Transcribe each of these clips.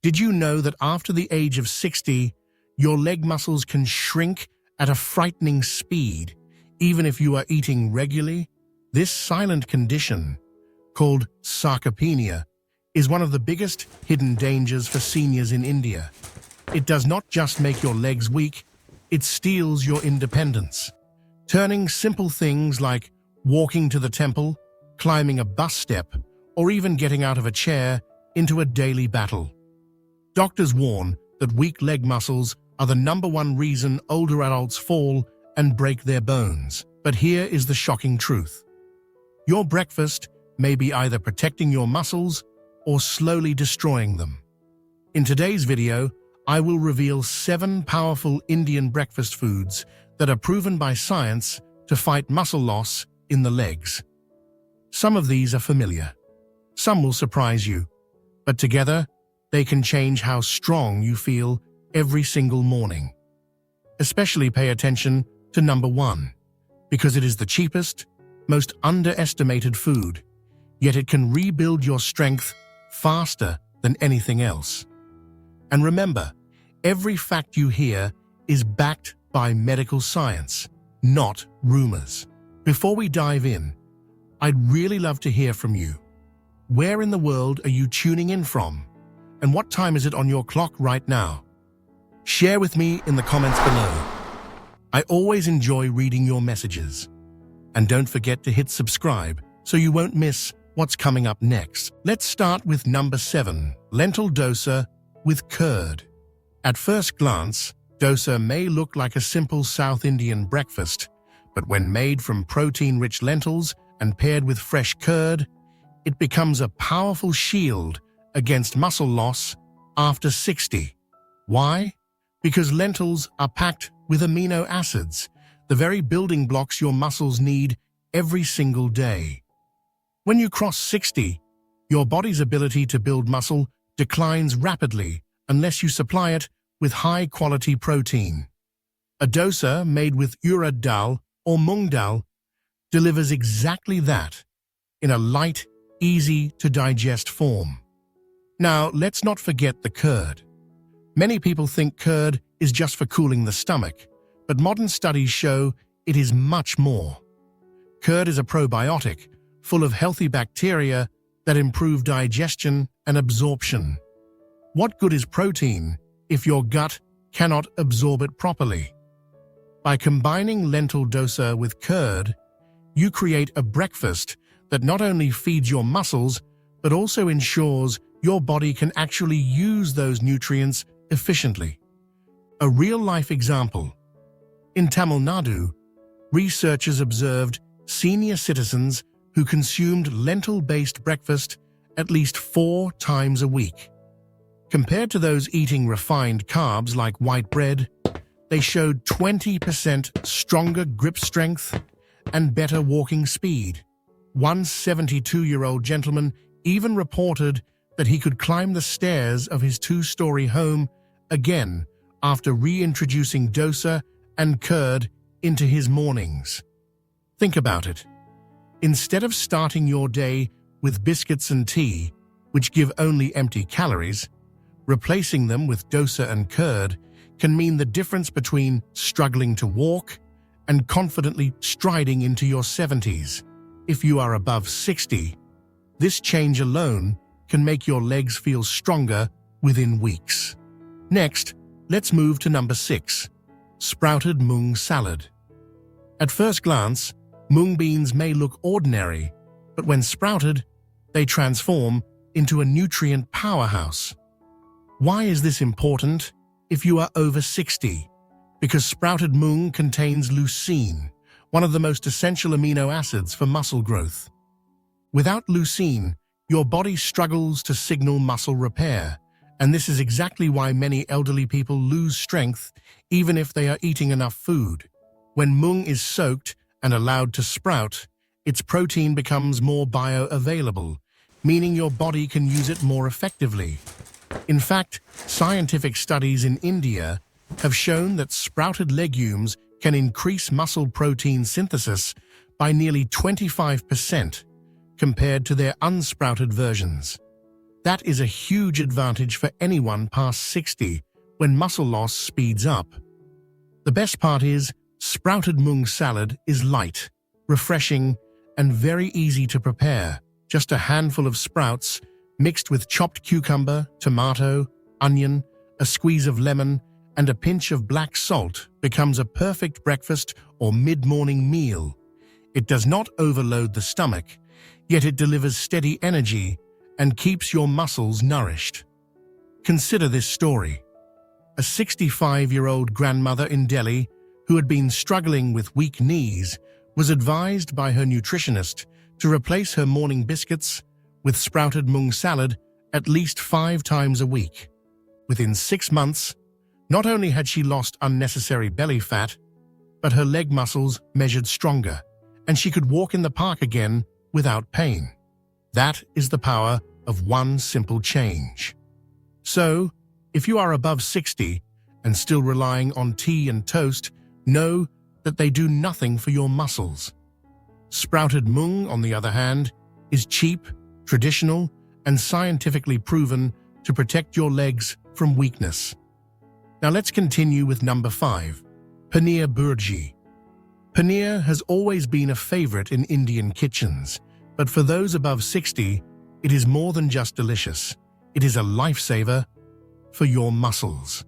Did you know that after the age of 60, your leg muscles can shrink at a frightening speed, even if you are eating regularly? This silent condition, called sarcopenia, is one of the biggest hidden dangers for seniors in India. It does not just make your legs weak, it steals your independence, turning simple things like walking to the temple, climbing a bus step, or even getting out of a chair into a daily battle. Doctors warn that weak leg muscles are the #1 reason older adults fall and break their bones. But here is the shocking truth. Your breakfast may be either protecting your muscles or slowly destroying them. In today's video, I will reveal 7 powerful Indian breakfast foods that are proven by science to fight muscle loss in the legs. Some of these are familiar. Some will surprise you, but together, they can change how strong you feel every single morning. Especially pay attention to number 1, because it is the cheapest, most underestimated food, yet it can rebuild your strength faster than anything else. And remember, every fact you hear is backed by medical science, not rumors. Before we dive in, I'd really love to hear from you. Where in the world are you tuning in from? And what time is it on your clock right now? Share with me in the comments below. I always enjoy reading your messages. And don't forget to hit subscribe so you won't miss what's coming up next. Let's start with number 7, lentil dosa with curd. At first glance, dosa may look like a simple South Indian breakfast, but when made from protein-rich lentils and paired with fresh curd, it becomes a powerful shield against muscle loss after 60. Why? Because lentils are packed with amino acids, the very building blocks your muscles need every single day. When you cross 60, your body's ability to build muscle declines rapidly unless you supply it with high-quality protein. A dosa made with urad dal or mung dal delivers exactly that in a light, easy-to-digest form. Now, let's not forget the curd. Many people think curd is just for cooling the stomach, but modern studies show it is much more. Curd is a probiotic, full of healthy bacteria that improve digestion and absorption. What good is protein if your gut cannot absorb it properly? By combining lentil dosa with curd, you create a breakfast that not only feeds your muscles, but also ensures your body can actually use those nutrients efficiently. A real-life example. In Tamil Nadu, researchers observed senior citizens who consumed lentil-based breakfast at least 4 times a week. Compared to those eating refined carbs like white bread, they showed 20% stronger grip strength and better walking speed. One 72-year-old gentleman even reported that he could climb the stairs of his 2-story home again after reintroducing dosa and curd into his mornings. Think about it. Instead of starting your day with biscuits and tea, which give only empty calories, replacing them with dosa and curd can mean the difference between struggling to walk and confidently striding into your 70s. If you are above 60, this change alone can make your legs feel stronger within weeks. Next, let's move to number 6, sprouted mung salad. At first glance, mung beans may look ordinary, but when sprouted, they transform into a nutrient powerhouse. Why is this important if you are over 60? Because sprouted mung contains leucine, one of the most essential amino acids for muscle growth. Without leucine, your body struggles to signal muscle repair, and this is exactly why many elderly people lose strength even if they are eating enough food. When mung is soaked and allowed to sprout, its protein becomes more bioavailable, meaning your body can use it more effectively. In fact, scientific studies in India have shown that sprouted legumes can increase muscle protein synthesis by nearly 25% compared to their unsprouted versions. That is a huge advantage for anyone past 60 when muscle loss speeds up. The best part is, sprouted mung salad is light, refreshing, and very easy to prepare. Just a handful of sprouts mixed with chopped cucumber, tomato, onion, a squeeze of lemon, and a pinch of black salt becomes a perfect breakfast or mid-morning meal. It does not overload the stomach, yet it delivers steady energy and keeps your muscles nourished. Consider this story. A 65-year-old grandmother in Delhi who had been struggling with weak knees was advised by her nutritionist to replace her morning biscuits with sprouted mung salad at least 5 times a week. Within 6 months, not only had she lost unnecessary belly fat, but her leg muscles measured stronger, and she could walk in the park again without pain. That is the power of one simple change. So, if you are above 60 and still relying on tea and toast, know that they do nothing for your muscles. Sprouted mung, on the other hand, is cheap, traditional, and scientifically proven to protect your legs from weakness. Now let's continue with number 5, paneer bhurji. Paneer has always been a favorite in Indian kitchens, but for those above 60, it is more than just delicious. It is a lifesaver for your muscles.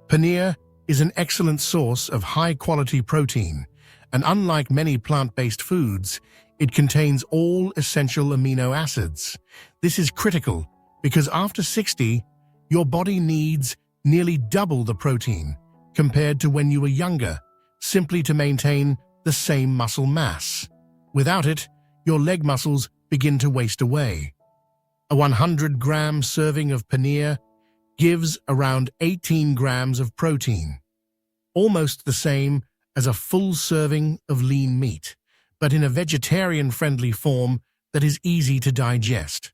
Paneer is an excellent source of high-quality protein, and unlike many plant-based foods, it contains all essential amino acids. This is critical because after 60, your body needs nearly double the protein compared to when you were younger, simply to maintain the same muscle mass. Without it, your leg muscles begin to waste away. A 100-gram serving of paneer gives around 18 grams of protein, almost the same as a full serving of lean meat, but in a vegetarian-friendly form that is easy to digest.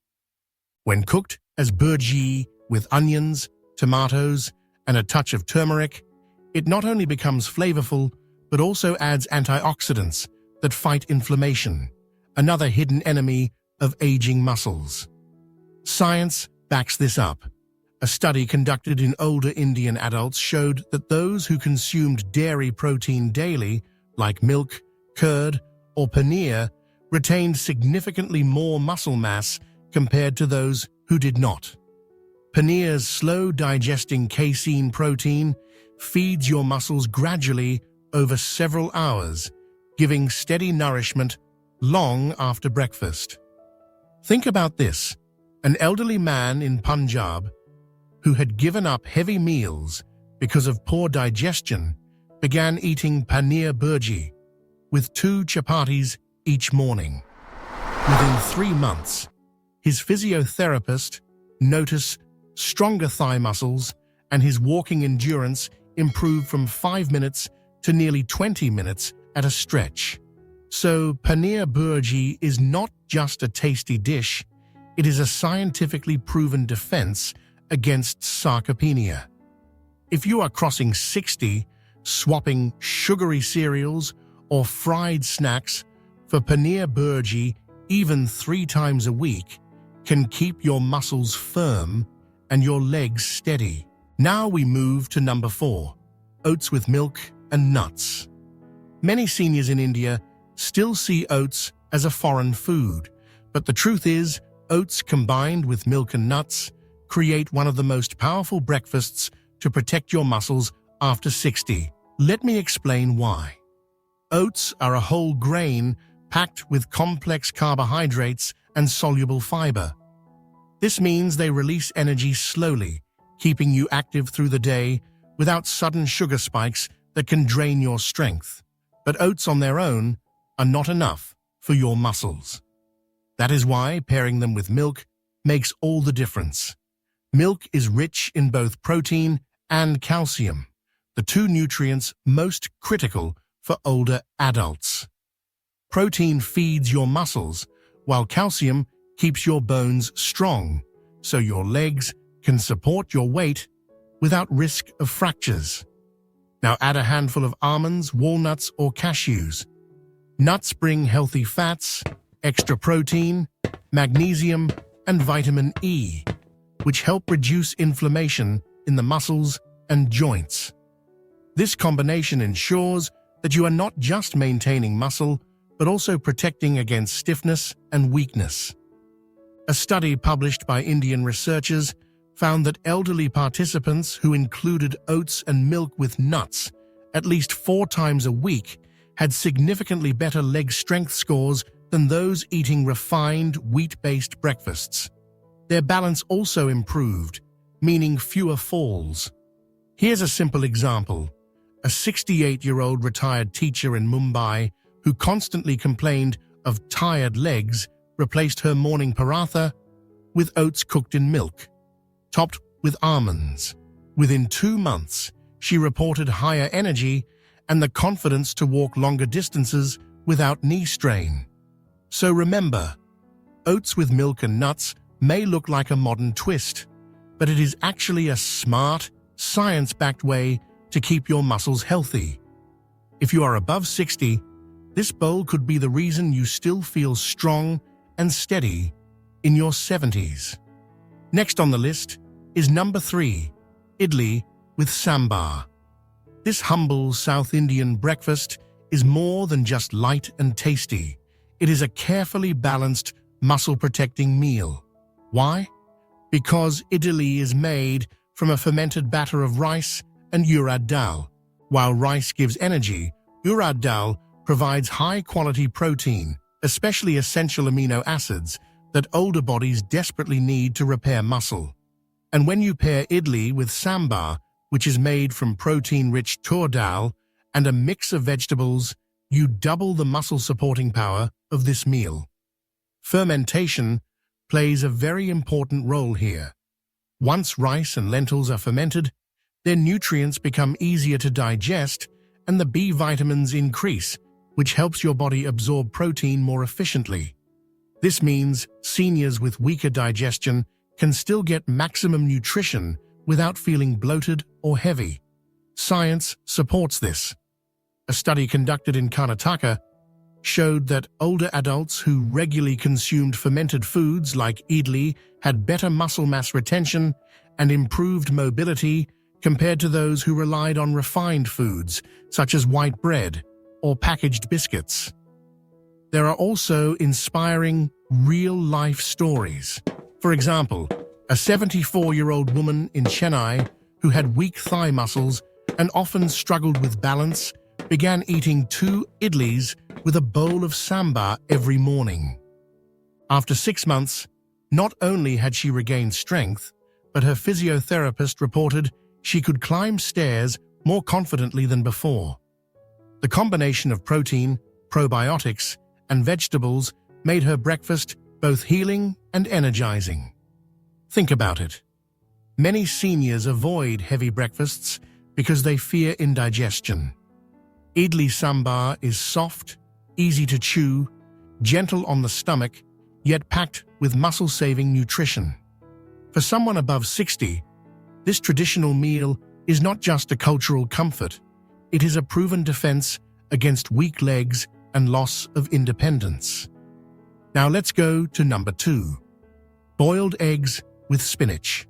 When cooked as bhurji with onions, tomatoes, and a touch of turmeric, it not only becomes flavorful, but also adds antioxidants that fight inflammation, another hidden enemy of aging muscles. Science backs this up. A study conducted in older Indian adults showed that those who consumed dairy protein daily, like milk, curd, or paneer, retained significantly more muscle mass compared to those who did not. Paneer's slow-digesting casein protein feeds your muscles gradually over several hours, giving steady nourishment long after breakfast. Think about this. An elderly man in Punjab who had given up heavy meals because of poor digestion began eating paneer bhurji with 2 chapatis each morning. Within 3 months, his physiotherapist noticed stronger thigh muscles, and his walking endurance improved from 5 minutes to nearly 20 minutes at a stretch. So paneer bhurji is not just a tasty dish, it is a scientifically proven defense against sarcopenia. If you are crossing 60, swapping sugary cereals or fried snacks for paneer bhurji even 3 times a week can keep your muscles firm and your legs steady. Now we move to number 4, oats with milk and nuts. Many seniors in India still see oats as a foreign food, but the truth is, oats combined with milk and nuts create one of the most powerful breakfasts to protect your muscles after 60. Let me explain why. Oats are a whole grain packed with complex carbohydrates and soluble fiber. This means they release energy slowly, keeping you active through the day without sudden sugar spikes that can drain your strength. But oats on their own are not enough for your muscles. That is why pairing them with milk makes all the difference. Milk is rich in both protein and calcium, the 2 nutrients most critical for older adults. Protein feeds your muscles, while calcium keeps your bones strong, so your legs can support your weight without risk of fractures. Now add a handful of almonds, walnuts, or cashews. Nuts bring healthy fats, extra protein, magnesium, and vitamin E, which help reduce inflammation in the muscles and joints. This combination ensures that you are not just maintaining muscle, but also protecting against stiffness and weakness. A study published by Indian researchers found that elderly participants who included oats and milk with nuts at least 4 times a week had significantly better leg strength scores than those eating refined, wheat-based breakfasts. Their balance also improved, meaning fewer falls. Here's a simple example. A 68-year-old retired teacher in Mumbai who constantly complained of tired legs replaced her morning paratha with oats cooked in milk, topped with almonds. Within 2 months, she reported higher energy and the confidence to walk longer distances without knee strain. So remember, oats with milk and nuts may look like a modern twist, but it is actually a smart, science-backed way to keep your muscles healthy. If you are above 60, this bowl could be the reason you still feel strong and steady in your 70s. Next on the list is number 3, idli with sambar. This humble South Indian breakfast is more than just light and tasty. It is a carefully balanced, muscle-protecting meal. Why? Because idli is made from a fermented batter of rice and urad dal. While rice gives energy, urad dal provides high-quality protein, especially essential amino acids that older bodies desperately need to repair muscle. And when you pair idli with sambar, which is made from protein-rich tur dal and a mix of vegetables, you double the muscle-supporting power of this meal. Fermentation plays a very important role here. Once rice and lentils are fermented, their nutrients become easier to digest and the B vitamins increase, which helps your body absorb protein more efficiently. This means seniors with weaker digestion can still get maximum nutrition without feeling bloated or heavy. Science supports this. A study conducted in Karnataka showed that older adults who regularly consumed fermented foods like idli had better muscle mass retention and improved mobility compared to those who relied on refined foods such as white bread or packaged biscuits. There are also inspiring real-life stories. For example, a 74-year-old woman in Chennai who had weak thigh muscles and often struggled with balance began eating 2 idlis with a bowl of sambar every morning. After 6 months, not only had she regained strength, but her physiotherapist reported she could climb stairs more confidently than before. The combination of protein, probiotics, and vegetables made her breakfast both healing and energizing. Think about it. Many seniors avoid heavy breakfasts because they fear indigestion. Idli sambar is soft, easy to chew, gentle on the stomach, yet packed with muscle-saving nutrition. For someone above 60, this traditional meal is not just a cultural comfort, it is a proven defense against weak legs and loss of independence. Now let's go to number 2. Boiled eggs with spinach.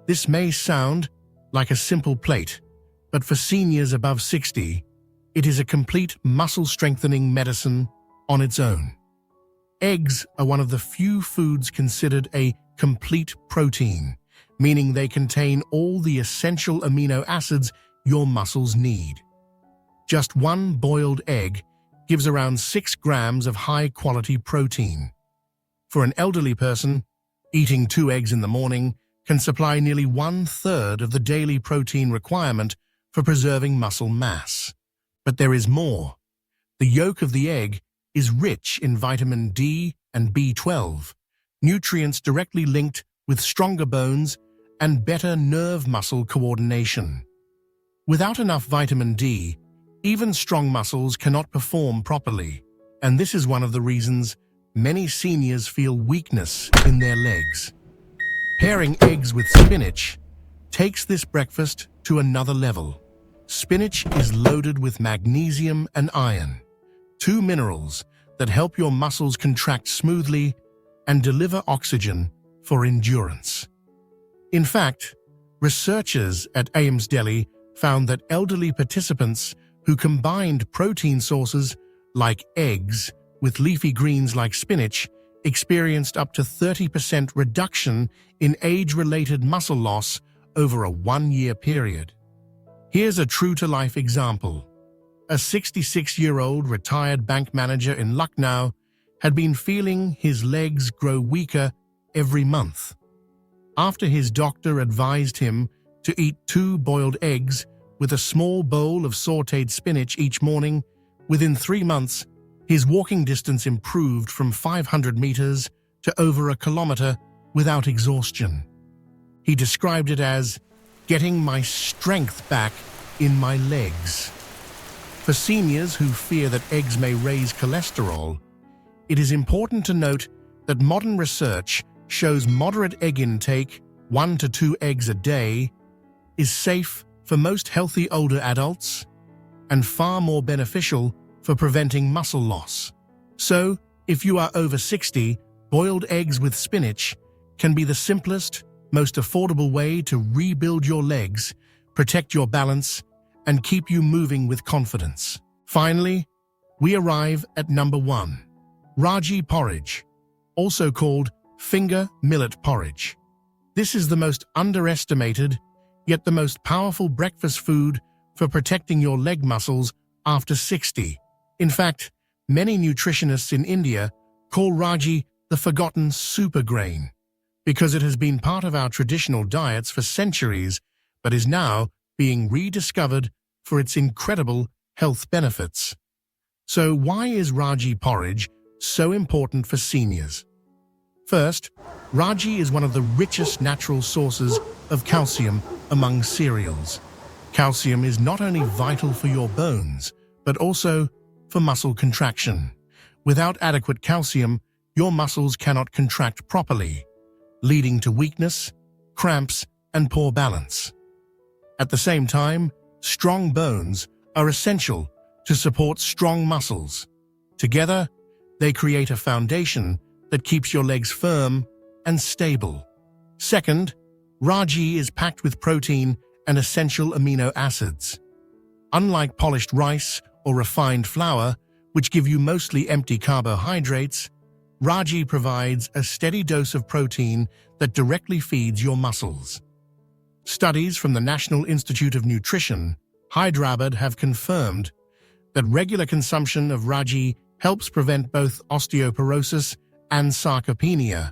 This may sound like a simple plate, but for seniors above 60, it is a complete muscle-strengthening medicine on its own. Eggs are one of the few foods considered a complete protein, meaning they contain all the essential amino acids your muscles need. Just 1 boiled egg gives around 6 grams of high-quality protein. For an elderly person, eating 2 eggs in the morning can supply nearly 1/3 of the daily protein requirement for preserving muscle mass. But there is more. The yolk of the egg is rich in vitamin D and B12, nutrients directly linked with stronger bones and better nerve-muscle coordination. Without enough vitamin D, even strong muscles cannot perform properly, and this is one of the reasons many seniors feel weakness in their legs. Pairing eggs with spinach takes this breakfast to another level. Spinach is loaded with magnesium and iron, 2 minerals that help your muscles contract smoothly and deliver oxygen for endurance. In fact, researchers at AIMS Delhi found that elderly participants who combined protein sources like eggs with leafy greens like spinach experienced up to 30% reduction in age-related muscle loss over a one-year period. Here's a true-to-life example. A 66-year-old retired bank manager in Lucknow had been feeling his legs grow weaker every month. After his doctor advised him to eat 2 boiled eggs with a small bowl of sautéed spinach each morning, within 3 months, his walking distance improved from 500 meters to over a kilometer without exhaustion. He described it as getting my strength back in my legs. For seniors who fear that eggs may raise cholesterol, it is important to note that modern research shows moderate egg intake, 1 to 2 eggs a day, is safe for most healthy older adults and far more beneficial for preventing muscle loss. So, if you are over 60, boiled eggs with spinach can be the simplest, most affordable way to rebuild your legs, protect your balance, and keep you moving with confidence. Finally, we arrive at number 1. Ragi porridge, also called finger millet porridge. This is the most underestimated, yet the most powerful breakfast food for protecting your leg muscles after 60. In fact, many nutritionists in India call ragi the forgotten super grain because it has been part of our traditional diets for centuries but is now being rediscovered for its incredible health benefits. So why is ragi porridge so important for seniors? First, ragi is one of the richest natural sources of calcium among cereals. Calcium is not only vital for your bones, but also for muscle contraction. Without adequate calcium, your muscles cannot contract properly, leading to weakness, cramps, and poor balance. At the same time, strong bones are essential to support strong muscles. Together, they create a foundation that keeps your legs firm and stable. Second, ragi is packed with protein and essential amino acids. Unlike polished rice or refined flour, which give you mostly empty carbohydrates, ragi provides a steady dose of protein that directly feeds your muscles. Studies from the National Institute of Nutrition, Hyderabad, have confirmed that regular consumption of ragi helps prevent both osteoporosis and sarcopenia,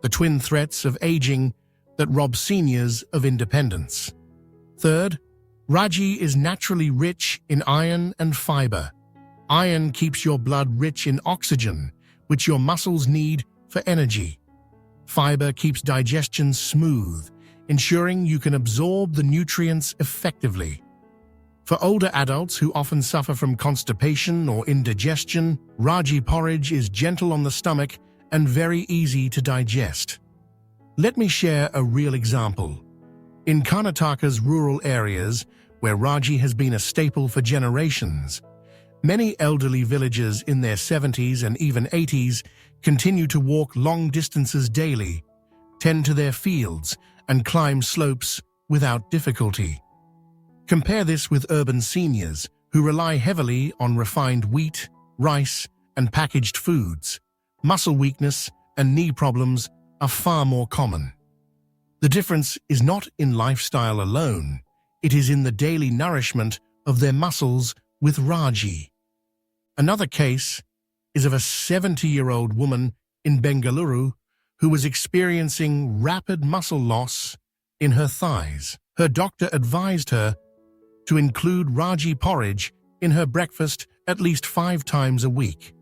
the twin threats of aging that rob seniors of independence. Third, ragi is naturally rich in iron and fiber. Iron keeps your blood rich in oxygen, which your muscles need for energy. Fiber keeps digestion smooth, ensuring you can absorb the nutrients effectively. For older adults who often suffer from constipation or indigestion, ragi porridge is gentle on the stomach and very easy to digest. Let me share a real example. In Karnataka's rural areas, where ragi has been a staple for generations, many elderly villagers in their 70s and even 80s continue to walk long distances daily, tend to their fields, and climb slopes without difficulty. Compare this with urban seniors who rely heavily on refined wheat, rice, and packaged foods. Muscle weakness and knee problems are far more common. The difference is not in lifestyle alone, it is in the daily nourishment of their muscles with ragi. Another case is of a 70-year-old woman in Bengaluru who was experiencing rapid muscle loss in her thighs. Her doctor advised her to include ragi porridge in her breakfast at least 5 times a week.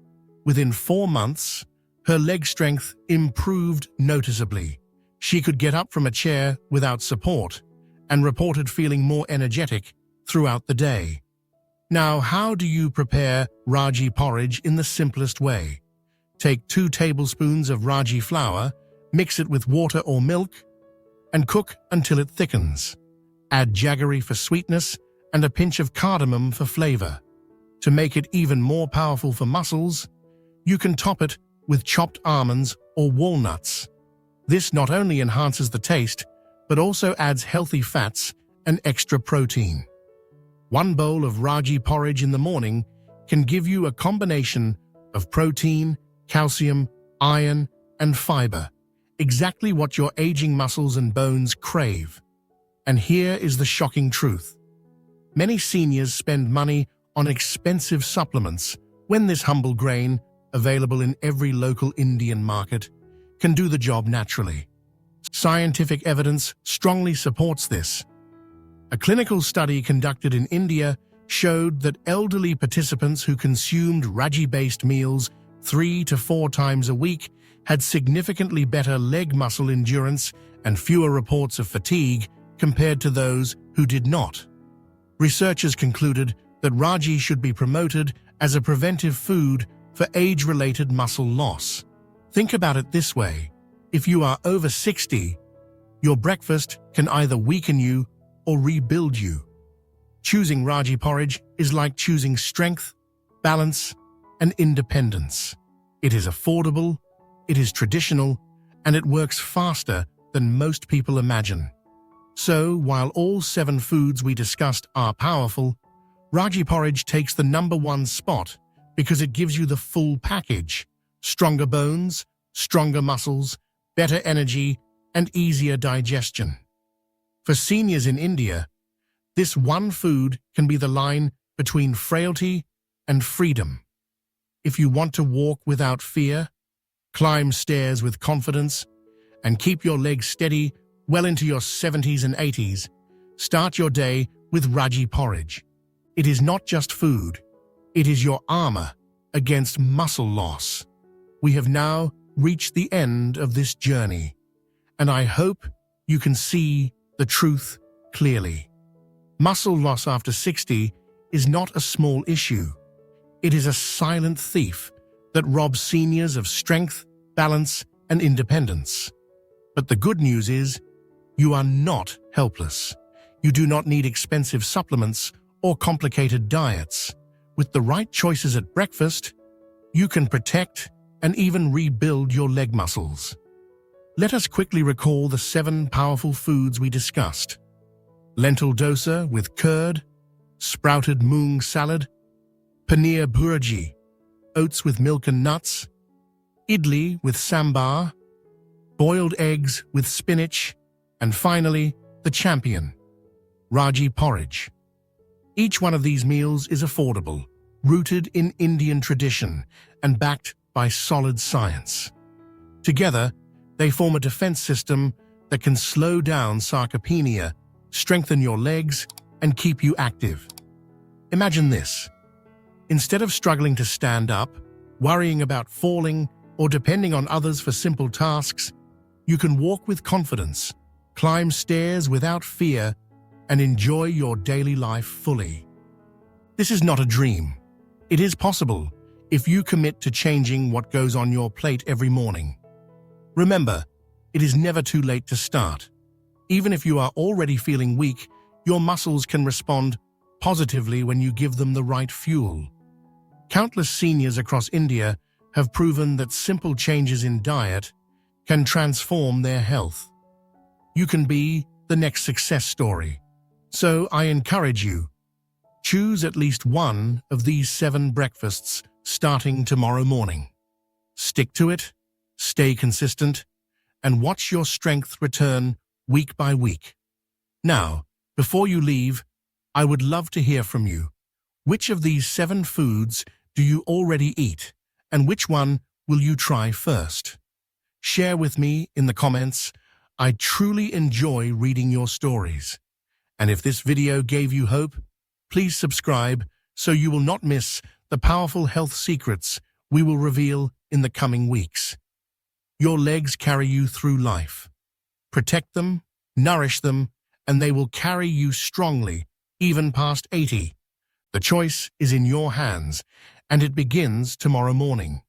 Within 4 months, her leg strength improved noticeably. She could get up from a chair without support and reported feeling more energetic throughout the day. Now, how do you prepare ragi porridge in the simplest way? Take 2 tablespoons of ragi flour, mix it with water or milk, and cook until it thickens. Add jaggery for sweetness and a pinch of cardamom for flavor. To make it even more powerful for muscles, you can top it with chopped almonds or walnuts. This not only enhances the taste, but also adds healthy fats and extra protein. One bowl of Ragi porridge in the morning can give you a combination of protein, calcium, iron, and fiber, exactly what your aging muscles and bones crave. And here is the shocking truth. Many seniors spend money on expensive supplements when this humble grain, available in every local Indian market, can do the job naturally. Scientific evidence strongly supports this. A clinical study conducted in India showed that elderly participants who consumed Ragi-based meals 3 to 4 times a week had significantly better leg muscle endurance and fewer reports of fatigue compared to those who did not. Researchers concluded that Ragi should be promoted as a preventive food for age-related muscle loss. Think about it this way. If you are over 60, your breakfast can either weaken you or rebuild you. Choosing Ragi porridge is like choosing strength, balance, and independence. It is affordable, it is traditional, and it works faster than most people imagine. So, while all 7 foods we discussed are powerful, Ragi porridge takes the #1 spot because it gives you the full package: stronger bones, stronger muscles, better energy, and easier digestion. For seniors in India, this one food can be the line between frailty and freedom. If you want to walk without fear, climb stairs with confidence, and keep your legs steady well into your 70s and 80s, start your day with Ragi porridge. It is not just food, it is your armor against muscle loss. We have now reached the end of this journey, and I hope you can see the truth clearly. Muscle loss after 60 is not a small issue. It is a silent thief that robs seniors of strength, balance, and independence. But the good news is, you are not helpless. You do not need expensive supplements or complicated diets. With the right choices at breakfast, you can protect and even rebuild your leg muscles. Let us quickly recall the 7 powerful foods we discussed. Lentil dosa with curd, sprouted moong salad, paneer bhurji, oats with milk and nuts, idli with sambar, boiled eggs with spinach, and finally, the champion, Ragi porridge. Each one of these meals is affordable, rooted in Indian tradition, and backed by solid science. Together, they form a defense system that can slow down sarcopenia, strengthen your legs, and keep you active. Imagine this. Instead of struggling to stand up, worrying about falling, or depending on others for simple tasks, you can walk with confidence, climb stairs without fear, and enjoy your daily life fully. This is not a dream. It is possible if you commit to changing what goes on your plate every morning. Remember, it is never too late to start. Even if you are already feeling weak, your muscles can respond positively when you give them the right fuel. Countless seniors across India have proven that simple changes in diet can transform their health. You can be the next success story. So I encourage you, choose at least one of these 7 breakfasts starting tomorrow morning. Stick to it, stay consistent, and watch your strength return week by week. Now, before you leave, I would love to hear from you. Which of these 7 foods do you already eat, and which one will you try first? Share with me in the comments. I truly enjoy reading your stories. And if this video gave you hope, please subscribe so you will not miss the powerful health secrets we will reveal in the coming weeks. Your legs carry you through life. Protect them, nourish them, and they will carry you strongly, even past 80. The choice is in your hands, and it begins tomorrow morning.